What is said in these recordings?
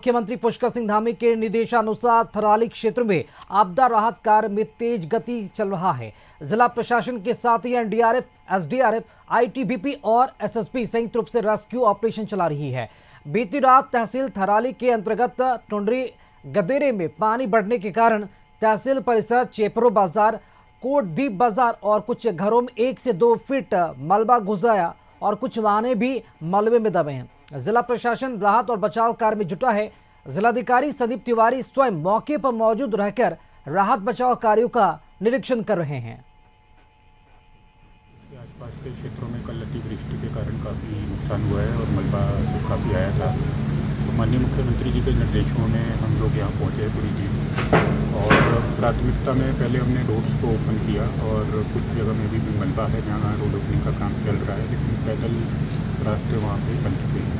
मुख्यमंत्री पुष्कर सिंह धामी के निर्देशानुसार थराली क्षेत्र में आपदा राहत कार्य में तेज गति चल रहा है। जिला प्रशासन के साथ ही एनडीआरएफ, एसडीआरएफ, आईटीबीपी और एसएसपी संयुक्त रूप से रेस्क्यू ऑपरेशन चला रही है। बीती रात तहसील थराली के अंतर्गत टुंडरी गदेरे में पानी बढ़ने के कारण तहसील परिसर, चेपरो बाजार, कोटदीप बाजार और कुछ घरों में 1 से 2 फीट मलबा घुस गया और कुछ वाहने भी मलबे में दबे हैं। जिला प्रशासन राहत और बचाव कार्य में जुटा है। जिलाधिकारी संदीप तिवारी स्वयं मौके पर मौजूद रहकर राहत बचाव कार्यों का निरीक्षण कर रहे हैं। आसपास के क्षेत्रों में कल अतिवृष्टि के कारण काफ़ी नुकसान हुआ है और मलबा काफ़ी आया था। तो माननीय मुख्यमंत्री जी के निर्देशों में हम लोग यहाँ पहुँचे पूरी टीम और प्राथमिकता में पहले हमने रोड्स को ओपन किया और कुछ जगह में भी मलबा है जहाँ रोड ओपनिंग का काम चल रहा है, लेकिन पैदल रास्ते वहाँ पे बन चुके हैं।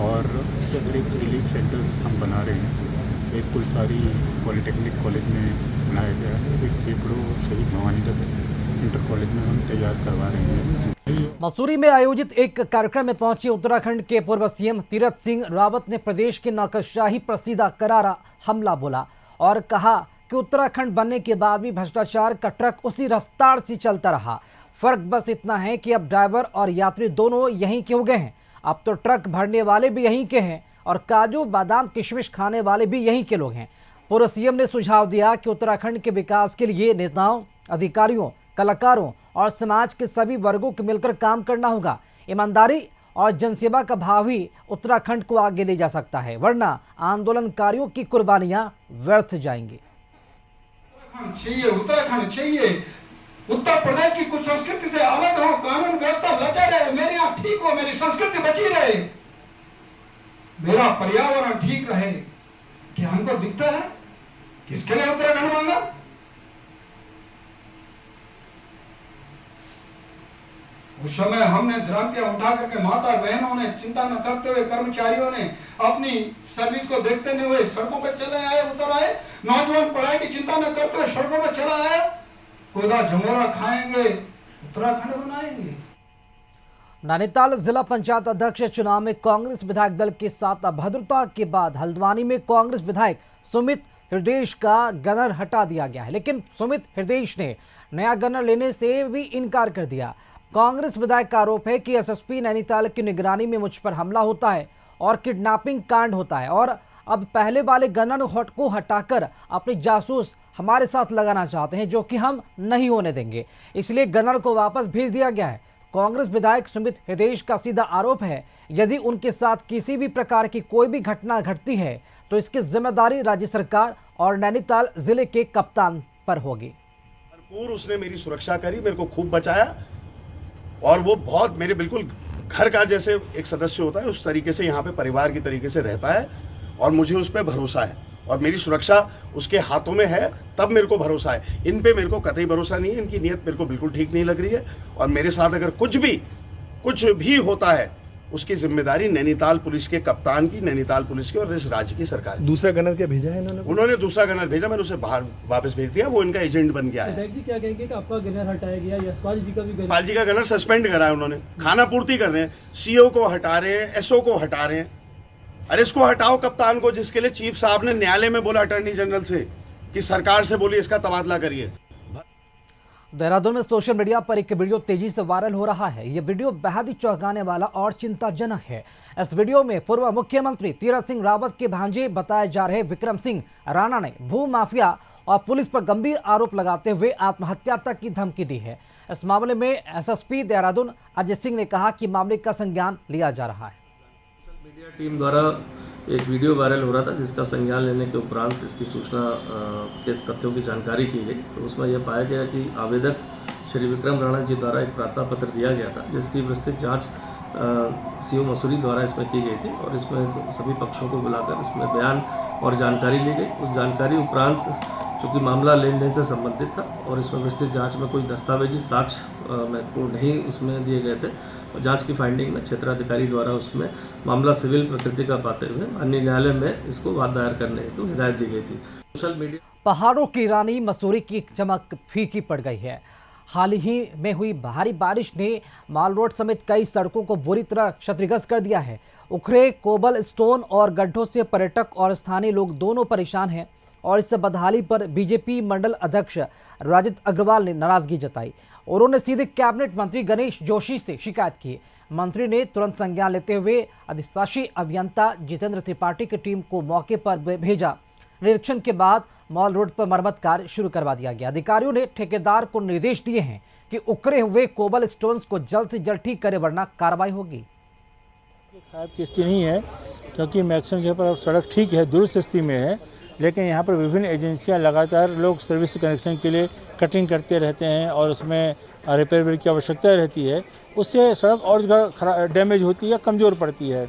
और इसके अंदर एक रिलीफ सेंटर हम बना रहे हैं। एक कुलसारी पॉलिटेक्निक कॉलेज में बनाया गया है, एक चेपड़ो शहीद भवानी दत्त इंटर कॉलेज में हम तैयार करवा रहे हैं। मसूरी में आयोजित एक कार्यक्रम में पहुंचे उत्तराखंड के पूर्व सीएम तीरथ सिंह रावत ने प्रदेश की नौकरशाही पर सीधा करारा हमला बोला और कहा कि उत्तराखंड बनने के बाद भी भ्रष्टाचार का ट्रक उसी रफ्तार से चलता रहा। फर्क बस इतना है कि अब ड्राइवर और यात्री दोनों यहीं के हो गए हैं। अब तो ट्रक भरने वाले भी यहीं के हैं और काजू बादाम किशमिश खाने वाले भी यहीं के लोग हैं। पूर्व सीएम ने सुझाव दिया कि उत्तराखंड के विकास के लिए नेताओं, अधिकारियों, कलाकारों और समाज के सभी वर्गों को मिलकर काम करना होगा। ईमानदारी और जनसेवा का भाव ही उत्तराखंड को आगे ले जा सकता है, वरना आंदोलनकारियों की कुर्बानियां व्यर्थ जाएंगी। उत्तराखंड चाहिए। उत्तर प्रदेश की कुछ संस्कृति से अलग हो, कानून व्यवस्था लचे रहे, मेरे यहाँ ठीक हो, मेरी संस्कृति बची रहे, मेरा पर्यावरण ठीक रहे। क्या हमको दिखता है किसके लिए उत्तराखंड मांगा? उस समय हमने द्रांतियां उठा करके माता बहनों ने चिंता न करते हुए, कर्मचारियों ने अपनी सर्विस को देखते नहीं हुए सड़कों पर चले आए, उतर आए। नौजवान पढ़ाई की चिंता न करते हुए सड़कों पर चला आया। कोदा जमोरा खाएंगे, उत्तराखंड बनाएंगे। नैनीताल जिला पंचायत अध्यक्ष चुनाव में कांग्रेस विधायक दल के साथ अभद्रता के बाद हल्द्वानी में कांग्रेस विधायक सुमित हृदयेश का गनर हटा दिया गया है, लेकिन सुमित हृदयेश ने नया गनर लेने से भी इनकार कर दिया। कांग्रेस विधायक का आरोप है कि एसएसपी नैनीताल की निगरानी में मुझ पर हमला होता है और किडनैपिंग कांड होता है और अब पहले वाले गनर को हटाकर अपने जासूस हमारे साथ लगाना चाहते हैं, जो कि हम नहीं होने देंगे। इसलिए गनर को वापस भेज दिया गया है। कांग्रेस विधायक सुमित हृदयेश का सीधा आरोप है, यदि उनके साथ किसी भी प्रकार की कोई भी घटना घटती है तो इसकी जिम्मेदारी राज्य सरकार और नैनीताल जिले के कप्तान पर होगी। भरपूर उसने मेरी सुरक्षा करी, मेरे को खूब बचाया और वो बहुत मेरे बिल्कुल घर का जैसे एक सदस्य होता है उस तरीके से यहाँ पे परिवार की तरीके से रहता है और मुझे उस पर भरोसा है और मेरी सुरक्षा उसके हाथों में है, तब मेरे को भरोसा है। इन पे मेरे को कतई भरोसा नहीं है, इनकी नीयत मेरे को बिल्कुल ठीक नहीं लग रही है और मेरे साथ अगर कुछ भी होता है उसकी जिम्मेदारी नैनीताल पुलिस के कप्तान की, नैनीताल पुलिस की और इस राज्य की सरकार। दूसरा गनर क्या भेजा है इन्होंने? उन्होंने दूसरा गनर भेजा, मैंने उसे बाहर वापस भेज दिया, वो इनका एजेंट बन गया है। जी क्या कहेंगे कि आपका गनर हटाया गया, यशपाल जी का भी गनर? यशपाल जी का गनर सस्पेंड करा है उन्होंने, खाना पूर्ति कर रहे हैं, सीओ को हटा रहे हैं, एसओ को हटा रहे हैं। अरे इसको हटाओ कप्तान को, जिसके लिए चीफ साहब ने न्यायालय में बोला अटॉर्नी जनरल से कि सरकार से बोलिए इसका तबादला करिए। देहरादून में सोशल मीडिया पर एक वीडियो तेजी से वायरल हो रहा है। यह वीडियो बेहद ही चौंकाने वाला और चिंताजनक है। इस वीडियो में पूर्व मुख्यमंत्री तीरथ सिंह रावत के भांजे बताए जा रहे विक्रम सिंह राणा ने भू माफिया और पुलिस पर गंभीर आरोप लगाते हुए आत्महत्या तक की धमकी दी है। इस मामले में एसएसपी देहरादून अजय सिंह ने कहा कि मामले का संज्ञान लिया जा रहा है। सोशल मीडिया टीम द्वारा एक वीडियो वायरल हो रहा था जिसका संज्ञान लेने के उपरांत इसकी सूचना के तथ्यों की जानकारी की गई, तो उसमें यह पाया गया कि आवेदक श्री विक्रम राणा जी द्वारा एक प्रार्थना पत्र दिया गया था, जिसकी विस्तृत जांच सीओ मसूरी द्वारा इसमें की गई थी और इसमें सभी पक्षों को बुलाकर इसमें बयान और जानकारी ली गई। उस जानकारी उपरांत चूँकि मामला लेन देन से संबंधित था और इसमें विस्तृत जांच में कोई दस्तावेजी साक्ष्य महत्वपूर्ण नहीं उसमें दिए गए थे और जांच की फाइंडिंग में क्षेत्राधिकारी द्वारा उसमें मामला सिविल प्रकृति का पाते हुए माननीय न्यायालय में इसको वाद दायर करने हेतु हिदायत दी गई थी। सोशल मीडिया पहाड़ों की रानी मसूरी की चमक फीकी पड़ गई है। हाल ही में हुई भारी बारिश ने माल रोड समेत कई सड़कों को बुरी तरह क्षतिग्रस्त कर दिया है। उखरे, कोबल स्टोन और गड्ढों से पर्यटक और स्थानीय लोग दोनों परेशान हैं और इस बदहाली पर बीजेपी मंडल अध्यक्ष राजित अग्रवाल ने नाराजगी जताई और उन्होंने सीधे कैबिनेट मंत्री गणेश जोशी से शिकायत की। मंत्री ने तुरंत संज्ञान लेते हुए अधिशासी अभियंता जितेंद्र त्रिपाठी की टीम को मौके पर भेजा। निरीक्षण के बाद मॉल रोड पर मरम्मत कार्य शुरू करवा दिया गया। अधिकारियों ने ठेकेदार को निर्देश दिए हैं कि उखरे हुए कोबल स्टोन्स को जल्द से जल्द ठीक करे वरना कार्रवाई होगी। खराब की स्थिति नहीं है क्योंकि मैक्सिमम जगह पर सड़क ठीक है, दुरुस्त स्थिति में है, लेकिन यहाँ पर विभिन्न एजेंसियाँ लगातार लोग सर्विस कनेक्शन के लिए कटिंग करते रहते हैं और उसमें रिपेयर की आवश्यकता रहती है। उससे सड़क और जगह डैमेज होती है, कमज़ोर पड़ती है।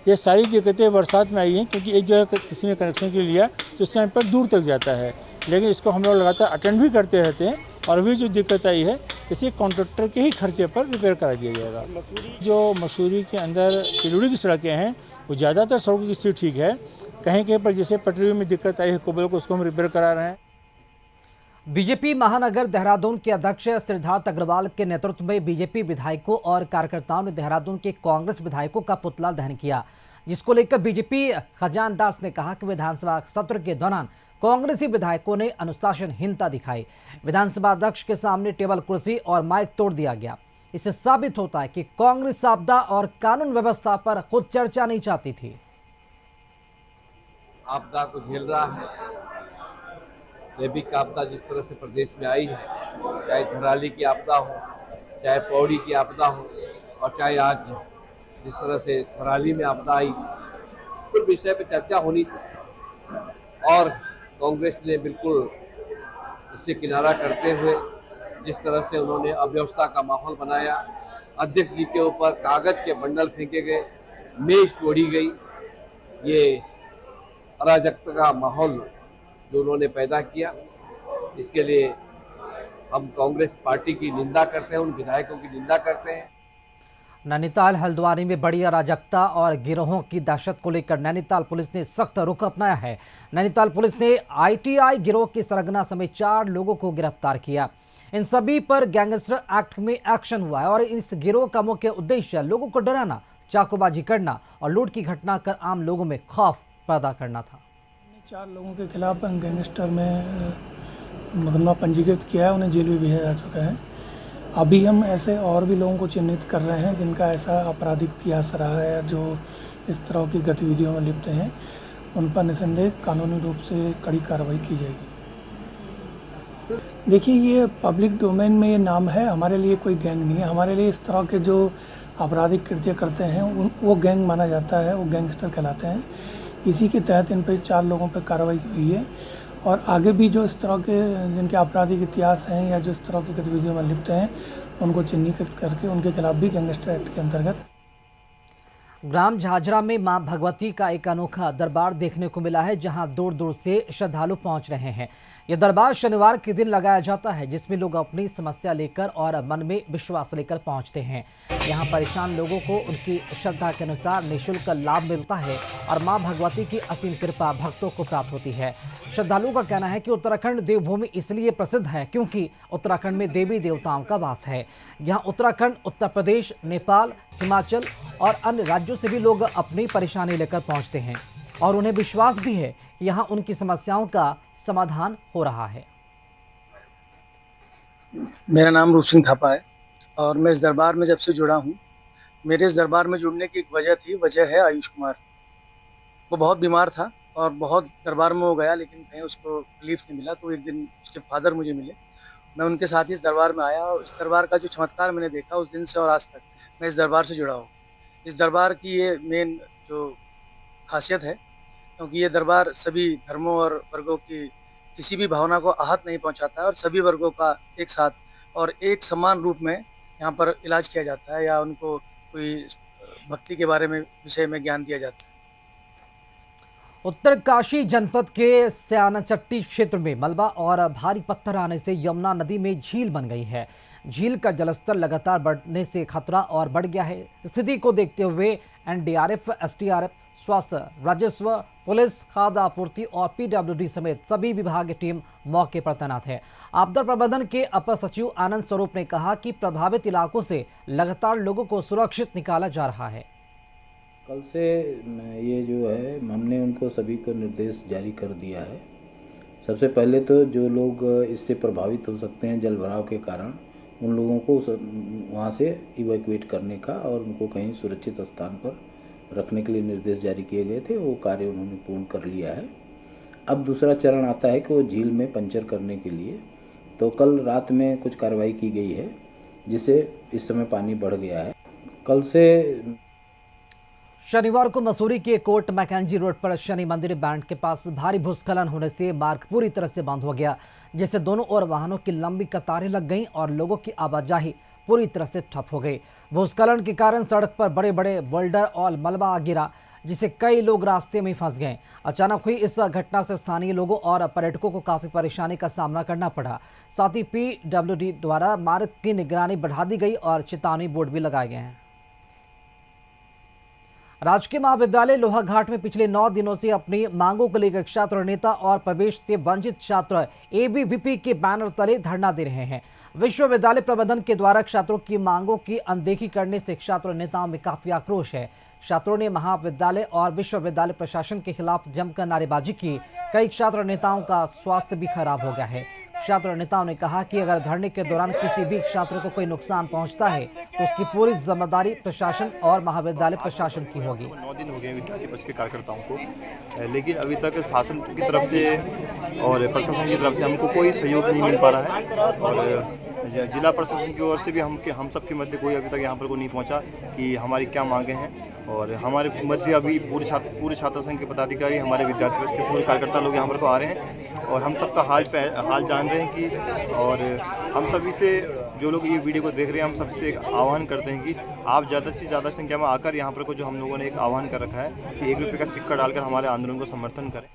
ये सारी दिक्कतें बरसात में आई हैं क्योंकि एक जगह किसी ने कनेक्शन के लिए लिया तो उसके यहाँ पर दूर तक जाता है, लेकिन इसको हम लोग लगातार अटेंड भी करते रहते हैं और अभी जो दिक्कत आई है इसे कॉन्ट्रैक्टर के ही खर्चे पर रिपेयर करा दिया जाएगा। जो मसूरी के अंदर सिलुड़ी की सड़कें हैं वो ज़्यादातर सड़कों की स्थिति ठीक है। कहीं कहीं पर जैसे पटरी में दिक्कत आई है कोबल को, उसको हम रिपेयर करा रहे हैं। बीजेपी महानगर देहरादून के अध्यक्ष सिद्धार्थ अग्रवाल के नेतृत्व में बीजेपी विधायकों और कार्यकर्ताओं ने देहरादून के कांग्रेस विधायकों का पुतला दहन किया, जिसको लेकर बीजेपी खजान दास ने कहा कि विधानसभा सत्र के दौरान कांग्रेसी विधायकों ने अनुशासनहीनता दिखाई। विधानसभा अध्यक्ष के सामने टेबल कुर्सी और माइक तोड़ दिया गया। इससे साबित होता है कि कांग्रेस आपदा और कानून व्यवस्था पर खुद चर्चा नहीं चाहती थी। आपदा को झेल रहा है, जैविक आपदा जिस तरह से प्रदेश में आई है, चाहे धराली की आपदा हो, चाहे पौड़ी की आपदा हो और चाहे आज जिस तरह से धराली में आपदा आई, कुल विषय पर चर्चा होनी थी और कांग्रेस ने बिल्कुल इससे किनारा करते हुए जिस तरह से उन्होंने अव्यवस्था का माहौल बनाया, अध्यक्ष जी के ऊपर कागज के बंडल फेंके गए, मेज तोड़ी गई, ये अराजकता का माहौल जो उन्होंने पैदा किया, इसके लिए हम कांग्रेस पार्टी की निंदा करते हैं, उन विधायकों की निंदा करते हैं। नैनीताल हल्द्वानी में बड़ी अराजकता और गिरोहों की दहशत को लेकर नैनीताल पुलिस ने सख्त रुख अपनाया है। नैनीताल पुलिस ने आईटीआई गिरोह के सरगना समेत 4 लोगों को गिरफ्तार किया। इन सभी पर गैंगस्टर एक्ट में एक्शन हुआ है और इस गिरोह का मुख्य उद्देश्य लोगों को डराना, चाकूबाजी करना और लूट की घटना कर आम लोगों में खौफ पैदा करना था। 4 लोगों के खिलाफ गैंगस्टर में मुकदमा पंजीकृत किया है, उन्हें जेल भी भेजा जा चुका है। अभी हम ऐसे और भी लोगों को चिन्हित कर रहे हैं जिनका ऐसा आपराधिक इतिहास रहा है, जो इस तरह की गतिविधियों में लिप्त हैं। उन पर निसंदेह कानूनी रूप से कड़ी कार्रवाई की जाएगी। देखिए, ये पब्लिक डोमेन में ये नाम है, हमारे लिए कोई गैंग नहीं है। हमारे लिए इस तरह के जो आपराधिक कृत्य करते हैं वो गैंग माना जाता है, वो गैंगस्टर कहलाते हैं। इसी के तहत इन पर 4 लोगों पर कार्रवाई हुई है और आगे भी जो इस तरह के जिनके आपराधिक इतिहास हैं या जो इस तरह की गतिविधियों में लिप्त हैं उनको चिन्हित करके उनके खिलाफ भी गैंगस्टर एक्ट के अंतर्गत। ग्राम झाझरा में मां भगवती का एक अनोखा दरबार देखने को मिला है, जहां दूर दूर से श्रद्धालु पहुंच रहे हैं। यह दरबार शनिवार के दिन लगाया जाता है, जिसमें लोग अपनी समस्या लेकर और मन में विश्वास लेकर पहुंचते हैं। यहां परेशान लोगों को उनकी श्रद्धा के अनुसार निःशुल्क लाभ मिलता है और मां भगवती की असीम कृपा भक्तों को प्राप्त होती है। श्रद्धालुओं का कहना है कि उत्तराखंड देवभूमि इसलिए प्रसिद्ध है क्योंकि उत्तराखंड में देवी देवताओं का वास है। यहाँ उत्तराखंड, उत्तर प्रदेश, नेपाल, हिमाचल और अन्य राज्यों से भी लोग अपनी परेशानी लेकर पहुंचते हैं और उन्हें विश्वास भी है कि यहाँ उनकी समस्याओं का समाधान हो रहा है। मेरा नाम रूप सिंह थापा है और मैं इस दरबार में जब से जुड़ा हूँ। मेरे इस दरबार में जुड़ने की एक वजह है आयुष कुमार। वो बहुत बीमार था और बहुत दरबार में हो गया, लेकिन कहीं उसको रिलीफ नहीं मिला। तो एक दिन उसके फादर मुझे मिले, मैं उनके साथ इस दरबार में आया और इस दरबार का जो चमत्कार मैंने देखा, उस दिन से और आज तक मैं इस दरबार से जुड़ा हूँ। इस दरबार की ये मेन जो खासियत है, क्योंकि ये दरबार सभी धर्मों और वर्गों की किसी भी भावना को आहत नहीं पहुंचाता है और सभी वर्गों का एक साथ और एक समान रूप में यहाँ पर इलाज किया जाता है या उनको कोई भक्ति के बारे में विषय में ज्ञान दिया जाता है। उत्तरकाशी जनपद के स्यानाचट्टी क्षेत्र में मलबा और भारी पत्थर आने से यमुना नदी में झील बन गई है। झील का जलस्तर लगातार बढ़ने से खतरा और बढ़ गया है। स्थिति को देखते हुए एनडीआरएफ, एसडीआरएफ, स्वास्थ्य, राजस्व, पुलिस, खाद्य आपूर्ति और पीडब्ल्यूडी समेत सभी विभाग की टीम मौके पर तैनात है। आपदा प्रबंधन के अपर सचिव आनंद स्वरूप ने कहा कि प्रभावित इलाकों से लगातार लोगों को सुरक्षित निकाला जा रहा है। कल से ये जो है हमने उनको सभी को निर्देश जारी कर दिया है। सबसे पहले तो जो लोग इससे प्रभावित हो सकते हैं जल भराव के कारण, उन लोगों को वहाँ से इवैक्यूएट करने का और उनको कहीं सुरक्षित स्थान पर रखने के लिए निर्देश जारी किए गए थे। वो कार्य उन्होंने पूर्ण कर लिया है। अब दूसरा चरण आता है कि वो झील में पंचर करने के लिए, तो कल रात में कुछ कार्रवाई की गई है जिससे इस समय पानी बढ़ गया है। कल से शनिवार को मसूरी के कोर्ट मैकेंजी रोड पर शनि मंदिर बैंड के पास भारी भूस्खलन होने से मार्ग पूरी तरह से बंद हो गया, जिससे दोनों ओर वाहनों की लंबी कतारें लग गईं और लोगों की आवाजाही पूरी तरह से ठप हो गई। भूस्खलन के कारण सड़क पर बड़े बड़े बोल्डर और मलबा गिरा, जिससे कई लोग रास्ते में फंस गए। अचानक हुई इस घटना से स्थानीय लोगों और पर्यटकों को काफी परेशानी का सामना करना पड़ा। साथ ही पीडब्ल्यूडी द्वारा मार्ग की निगरानी बढ़ा दी गई और चेतावनी बोर्ड भी लगाए गए हैं। राजकीय महाविद्यालय लोहाघाट में पिछले 9 दिनों से अपनी मांगों को लेकर छात्र नेता और प्रवेश से वंचित छात्र एबीवीपी के बैनर तले धरना दे रहे हैं। विश्वविद्यालय प्रबंधन के द्वारा छात्रों की मांगों की अनदेखी करने से छात्र नेताओं में काफी आक्रोश है। छात्रों ने महाविद्यालय और विश्वविद्यालय प्रशासन के खिलाफ जमकर नारेबाजी की। कई छात्र नेताओं का स्वास्थ्य भी खराब हो गया है। छात्र नेताओं ने कहा कि अगर धरने के दौरान किसी भी छात्र को कोई नुकसान पहुंचता है तो उसकी पूरी जिम्मेदारी प्रशासन और महाविद्यालय प्रशासन की होगी। 9 दिन हो गए विद्यालय परिषद के कार्यकर्ताओं को, लेकिन अभी तक शासन की तरफ से और प्रशासन की तरफ से हमको कोई सहयोग नहीं मिल पा रहा है। और जिला प्रशासन की ओर से भी हम सबके मध्य कोई अभी तक यहाँ पर कोई नहीं पहुँचा कि हमारी क्या मांगे हैं। और हमारे मध्य अभी पूरे छात्र संघ के पदाधिकारी, हमारे विद्यार्थी परिषद के पूरे कार्यकर्ता लोग यहाँ पर को आ रहे हैं और हम सबका हाल जान रहे हैं कि, और हम सभी से जो लोग ये वीडियो को देख रहे हैं, हम सबसे एक आह्वान करते हैं कि आप ज़्यादा से ज़्यादा संख्या में आकर यहाँ पर को जो हम लोगों ने एक आह्वान कर रखा है कि 1 रुपये का सिक्का डालकर हमारे आंदोलन को समर्थन करें।